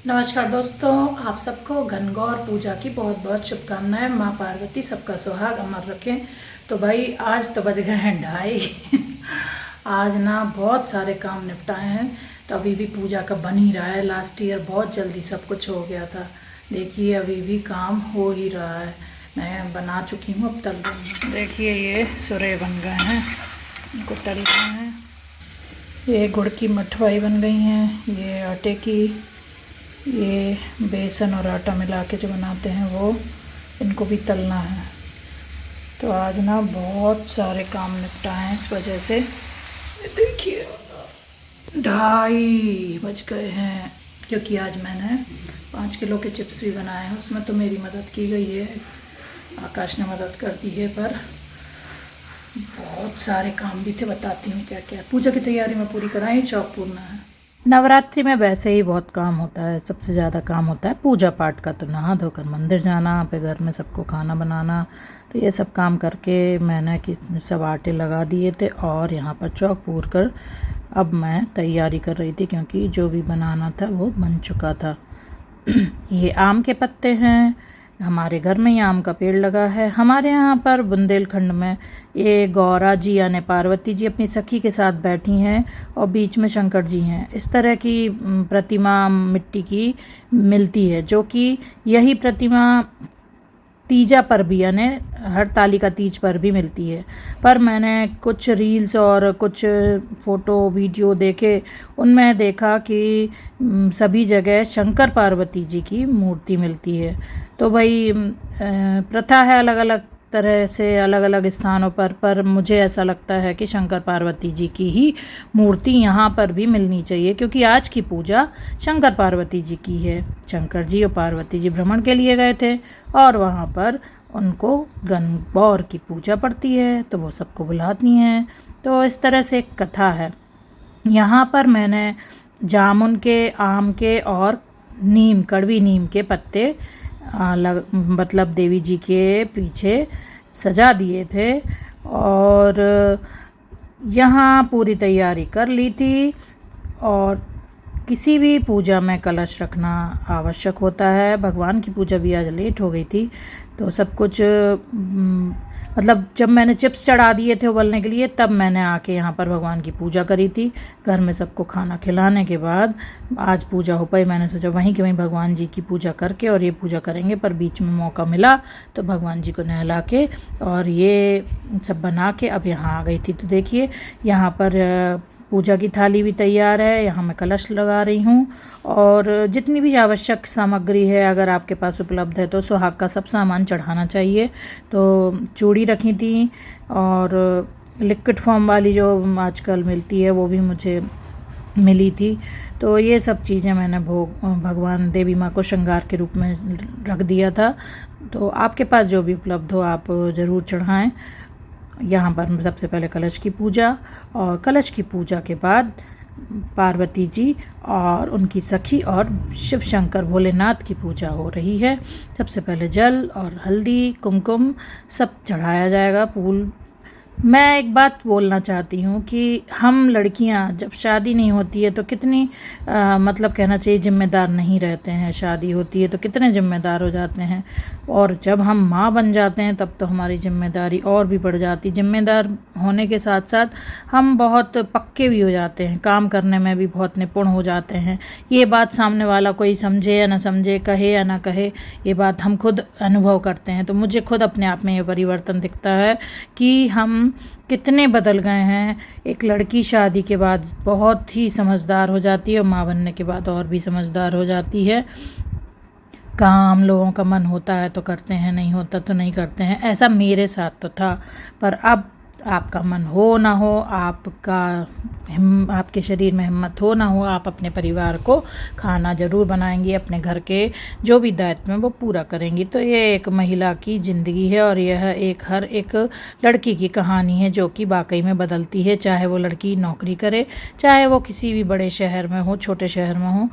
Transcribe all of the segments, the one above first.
नमस्कार दोस्तों, आप सबको गणगौर पूजा की बहुत बहुत शुभकामनाएं। माँ पार्वती सबका सुहाग अमर रखें। तो भाई आज तो बज गए हैं 2:30। आज ना बहुत सारे काम निपटाए हैं, तो अभी भी पूजा का बन ही रहा है। लास्ट ईयर बहुत जल्दी सब कुछ हो गया था। देखिए अभी भी काम हो ही रहा है। मैं बना चुकी हूँ, अब तल रही हूँ। देखिए ये सुरे बन गए हैं, इनको तलना है। ये गुड़ की मठवाई बन गई हैं, ये आटे की, ये बेसन और आटा मिला के जो बनाते हैं वो, इनको भी तलना है। तो आज ना बहुत सारे काम निपटाए हैं इस वजह से। देखिए 2:30 बज गए हैं, क्योंकि आज मैंने 5 किलो के चिप्स भी बनाए हैं। उसमें तो मेरी मदद की गई है, आकाश ने मदद कर दी है, पर बहुत सारे काम भी थे। बताती हूँ क्या क्या। पूजा की तैयारी में पूरी कराई, चौक पूरना है। नवरात्रि में वैसे ही बहुत काम होता है, सबसे ज़्यादा काम होता है पूजा पाठ का। तो नहा धोकर मंदिर जाना, फिर घर में सबको खाना बनाना, तो ये सब काम करके मैंने कि सब आटे लगा दिए थे और यहाँ पर चौक पूर कर अब मैं तैयारी कर रही थी, क्योंकि जो भी बनाना था वो बन चुका था। ये आम के पत्ते हैं, हमारे घर में ही आम का पेड़ लगा है। हमारे यहाँ पर बुंदेलखंड में ये गौरा जी यानी पार्वती जी अपनी सखी के साथ बैठी हैं और बीच में शंकर जी हैं। इस तरह की प्रतिमा मिट्टी की मिलती है, जो कि यही प्रतिमा तीजा पर भी यानी हरतालिका तीज पर भी मिलती है। पर मैंने कुछ रील्स और कुछ फ़ोटो वीडियो देखे, उनमें देखा कि सभी जगह शंकर पार्वती जी की मूर्ति मिलती है। तो भाई प्रथा है अलग अलग तरह से अलग अलग स्थानों पर मुझे ऐसा लगता है कि शंकर पार्वती जी की ही मूर्ति यहाँ पर भी मिलनी चाहिए, क्योंकि आज की पूजा शंकर पार्वती जी की है। शंकर जी और पार्वती जी भ्रमण के लिए गए थे और वहाँ पर उनको गणगौर की पूजा पड़ती है, तो वो सबको बुलाती हैं। तो इस तरह से एक कथा है। यहाँ पर मैंने जामुन के, आम के और नीम, कड़वी नीम के पत्ते मतलब देवी जी के पीछे सजा दिए थे और यहाँ पूरी तैयारी कर ली थी। और किसी भी पूजा में कलश रखना आवश्यक होता है। भगवान की पूजा भी आज लेट हो गई थी, तो सब कुछ मतलब जब मैंने चिप्स चढ़ा दिए थे उबलने के लिए, तब मैंने आके यहाँ पर भगवान की पूजा करी थी। घर में सबको खाना खिलाने के बाद आज पूजा हो पाई। मैंने सोचा वहीं के वहीं भगवान जी की पूजा करके और ये पूजा करेंगे, पर बीच में मौका मिला तो भगवान जी को नहला के और ये सब बना के अब यहाँ आ गई थी। तो देखिए यहाँ पर पूजा की थाली भी तैयार है, यहाँ मैं कलश लगा रही हूँ। और जितनी भी आवश्यक सामग्री है अगर आपके पास उपलब्ध है तो सुहाग का सब सामान चढ़ाना चाहिए। तो चूड़ी रखी थी और लिक्विड फॉर्म वाली जो आजकल मिलती है वो भी मुझे मिली थी। तो ये सब चीज़ें मैंने भोग भगवान देवी माँ को श्रृंगार के रूप में रख दिया था। तो आपके पास जो भी उपलब्ध हो आप ज़रूर चढ़ाएँ। यहाँ पर सबसे पहले कलश की पूजा, और कलश की पूजा के बाद पार्वती जी और उनकी सखी और शिव शंकर भोलेनाथ की पूजा हो रही है। सबसे पहले जल और हल्दी कुमकुम सब चढ़ाया जाएगा, फूल। मैं एक बात बोलना चाहती हूँ कि हम लड़कियाँ जब शादी नहीं होती है तो कितनी मतलब कहना चाहिए जिम्मेदार नहीं रहते हैं। शादी होती है तो कितने जिम्मेदार हो जाते हैं, और जब हम माँ बन जाते हैं तब तो हमारी जिम्मेदारी और भी बढ़ जाती। जिम्मेदार होने के साथ साथ हम बहुत पक्के भी हो जाते हैं, काम करने में भी बहुत निपुण हो जाते हैं। ये बात सामने वाला कोई समझे या ना समझे, कहे या ना कहे, ये बात हम खुद अनुभव करते हैं। तो मुझे खुद अपने आप में ये परिवर्तन दिखता है कि हम कितने बदल गए हैं। एक लड़की शादी के बाद बहुत ही समझदार हो जाती है और माँ बनने के बाद और भी समझदार हो जाती है। कहाँ हम लोगों का मन होता है तो करते हैं, नहीं होता तो नहीं करते हैं। ऐसा मेरे साथ तो था, पर अब आपका मन हो ना हो, आपके शरीर में हिम्मत हो ना हो, आप अपने परिवार को खाना ज़रूर बनाएंगी, अपने घर के जो भी दायित्व हैं वो पूरा करेंगी। तो ये एक महिला की ज़िंदगी है और यह हर एक लड़की की कहानी है, जो कि वाकई में बदलती है। चाहे वो लड़की नौकरी करे, चाहे वो किसी भी बड़े शहर में हो, छोटे शहर में हो,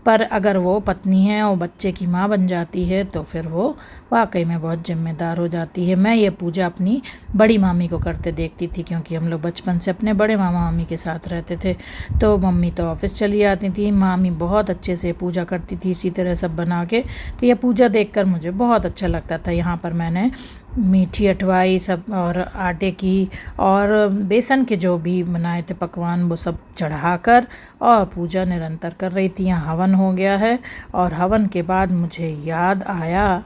पर अगर वो पत्नी है और बच्चे की माँ बन जाती है तो फिर वो वाकई में बहुत जिम्मेदार हो जाती है। मैं ये पूजा अपनी बड़ी मामी को करते देखती थी, क्योंकि हम लोग बचपन से अपने बड़े मामा मामी के साथ रहते थे। तो मम्मी तो ऑफिस चली जाती थी, मामी बहुत अच्छे से पूजा करती थी इसी तरह सब बना के। तो यह पूजा देखकर मुझे बहुत अच्छा लगता था। यहाँ पर मैंने मीठी अठवाई सब और आटे की और बेसन के जो भी बनाए थे पकवान वो सब चढ़ाकर और पूजा निरंतर कर रही थी। यहाँ हवन हो गया है और हवन के बाद मुझे याद आया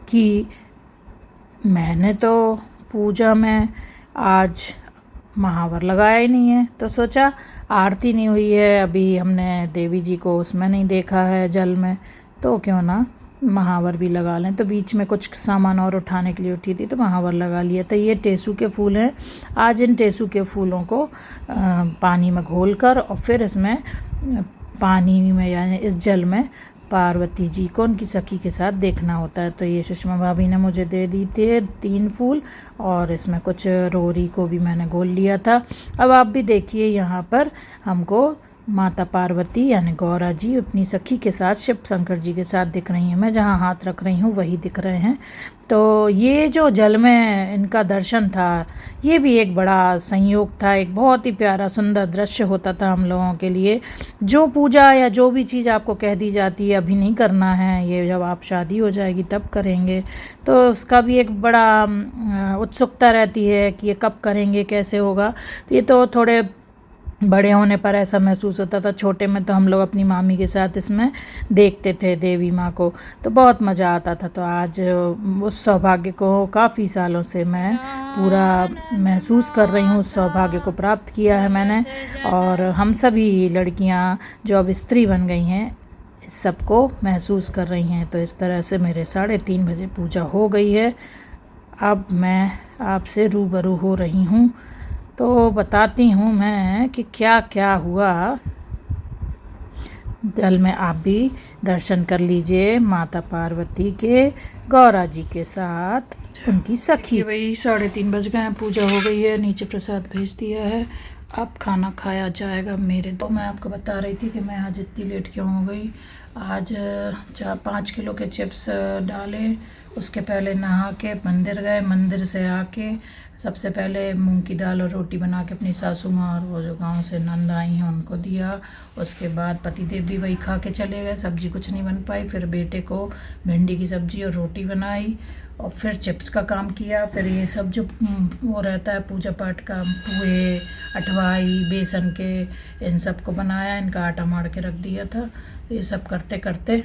कि मैंने तो पूजा में आज महावर लगाया ही नहीं है। तो सोचा आरती नहीं हुई है अभी, हमने देवी जी को उसमें नहीं देखा है जल में, तो क्यों ना महावर भी लगा लें। तो बीच में कुछ सामान और उठाने के लिए उठी थी तो महावर लगा लिया। तो ये टेसू के फूल हैं। आज इन टेसू के फूलों को पानी में घोलकर और फिर इसमें पानी में यानी इस जल में पार्वती जी को उनकी सखी के साथ देखना होता है। तो ये सुषमा भाभी ने मुझे दे दी थे 3 फूल और इसमें कुछ रोरी को भी मैंने घोल लिया था। अब आप भी देखिए यहाँ पर हमको माता पार्वती यानी गौरा जी अपनी सखी के साथ शिव शंकर जी के साथ दिख रही हैं। मैं जहाँ हाथ रख रही हूँ वही दिख रहे हैं। तो ये जो जल में इनका दर्शन था ये भी एक बड़ा संयोग था, एक बहुत ही प्यारा सुंदर दृश्य होता था हम लोगों के लिए। जो पूजा या जो भी चीज़ आपको कह दी जाती है अभी नहीं करना है, ये जब आप शादी हो जाएगी तब करेंगे, तो उसका भी एक बड़ा उत्सुकता रहती है कि ये कब करेंगे कैसे होगा। तो ये तो थोड़े बड़े होने पर ऐसा महसूस होता था। छोटे में तो हम लोग अपनी मामी के साथ इसमें देखते थे देवी माँ को, तो बहुत मज़ा आता था। तो आज उस सौभाग्य को काफ़ी सालों से मैं पूरा महसूस कर रही हूँ, उस सौभाग्य को प्राप्त किया है मैंने। और हम सभी लड़कियाँ जो अब स्त्री बन गई हैं इस सब को महसूस कर रही हैं। तो इस तरह से मेरे 3:30 बजे पूजा हो गई है। अब मैं आपसे रूबरू हो रही हूँ, तो बताती हूँ मैं कि क्या क्या हुआ जल में। आप भी दर्शन कर लीजिए माता पार्वती के गौरा जी के साथ उनकी सखी। भाई 3:30 बज गए हैं, पूजा हो गई है, नीचे प्रसाद भेज दिया है, अब खाना खाया जाएगा मेरे। तो मैं आपको बता रही थी कि मैं आज इतनी लेट क्यों हो गई। आज 5 किलो के चिप्स डाले, उसके पहले नहा के मंदिर गए, मंदिर से आके सबसे पहले मूंग की दाल और रोटी बना के अपनी सासू माँ और वो जो गांव से नंद आई हैं उनको दिया। उसके बाद पतिदेव भी वही खा के चले गए, सब्जी कुछ नहीं बन पाई। फिर बेटे को भिंडी की सब्जी और रोटी बनाई और फिर चिप्स का काम किया। फिर ये सब जो वो रहता है पूजा पाठ का, पुए अठवाई बेसन के, इन सब को बनाया, इनका आटा मार के रख दिया था। ये सब करते करते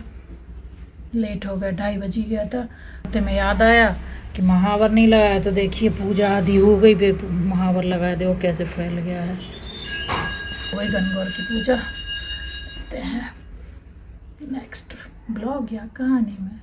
लेट हो गया, 2:30 बज ही गया था। तो मैं याद आया कि महावर नहीं लगाया, तो देखिए पूजा आधी हो गई पे महावर लगाया, देखो कैसे फैल गया है। वही गणगौर की पूजा करते हैं नेक्स्ट ब्लॉग या कहानी में।